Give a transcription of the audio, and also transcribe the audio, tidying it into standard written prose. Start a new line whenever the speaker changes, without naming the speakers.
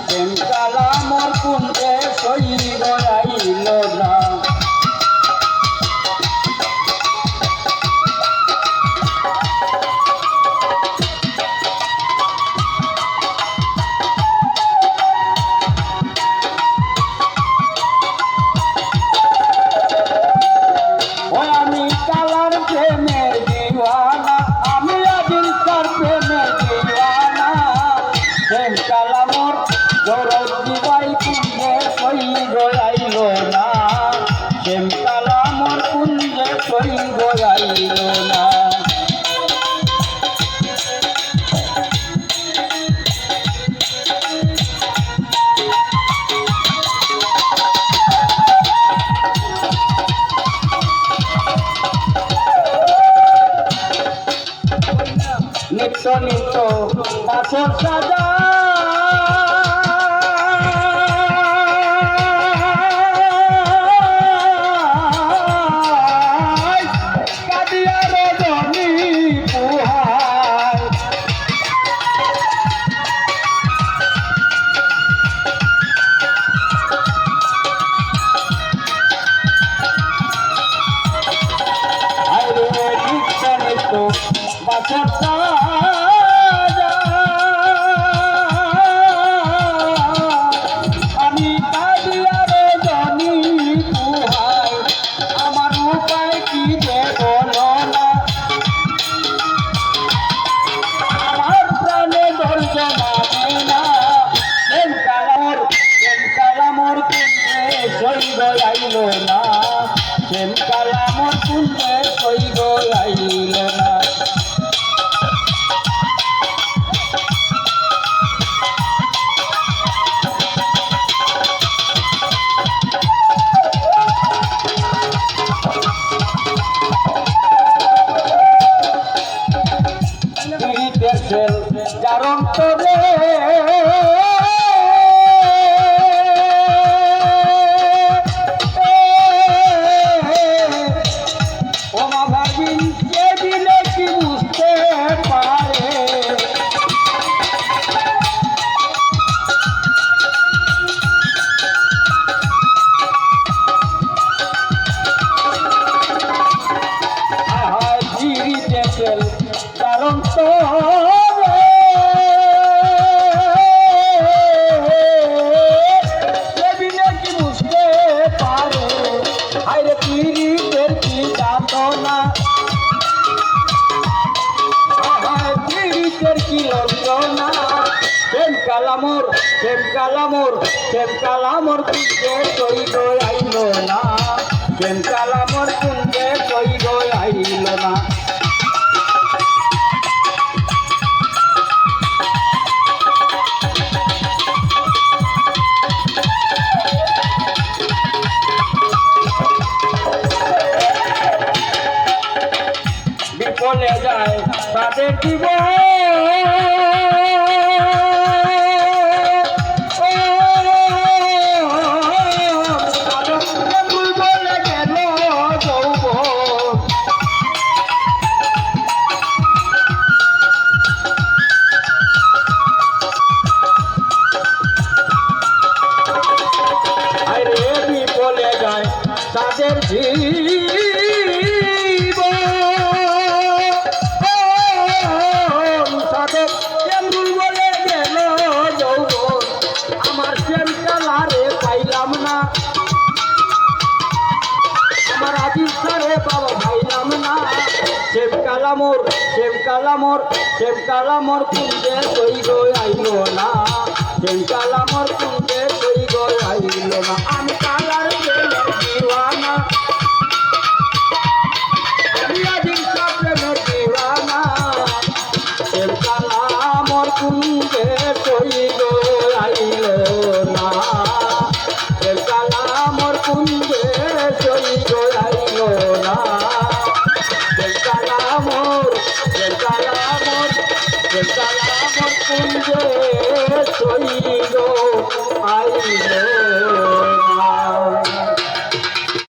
শ্যামকালা মোর কুঞ্জে সই গড়াইল না। আমি কালার প্রেমে দিওয়ানা, আমি আজিলকার প্রেমে দিওয়ানা। শ্যামকালা মোর দরদ দিবাই কুঞ্জে সই গড়াইল না। শ্যামকালা মোর কুঞ্জে সই গড়াইল না। নিত্য নিত্য বাসর সাজা কাঁদিয়া রজনী পুহায়। নিত্য নিত্য বাসর সাজা আমি কাঁদিয়া রজনী পুহায়। আমার উপায় কি যে বলো না, আমার প্রাণে ধৈর্য মানে না। শ্যামকালা মোর কুঞ্জে সই গড়াইল না। শ্যামকালা মোর কুঞ্জে সই গড়াইল না। যার অন্তরে ওমা ভাগিন কে দিলে কি বুঝতে পারে। দিতেছেন যার অন্তরে পীড়িতের কি যাতনা, পীড়িতের কি লজ্জনা। শ্যামকালা মোর কুঞ্জে সই গড়াইল না। শ্যামকালা মোর কুঞ্জে সই গড়াইল না। বিফলে যায় তাদের জীবন, বলে গেল যৌবন। আরে বিফলে যায় তাদের আমার শ্যামকালারে পাইলাম না, আমার আজিলকারে বাবা পাইলাম না। শ্যামকালা মোর কুঞ্জে সই গড়াইল না। শ্যামকালা মোর কুঞ্জে সই গড়াইল না। আমি কালার প্রেমে দিওয়ানা, আমি আজিলকার প্রেমে দিওয়ানা। শ্যামকালা মোর কুঞ্জে সই গড়াইল না। শ্যামকালা মোর কুঞ্জে সই গড়াইল না। শ্যামকালা মোর কুঞ্জে সই গড়াইল।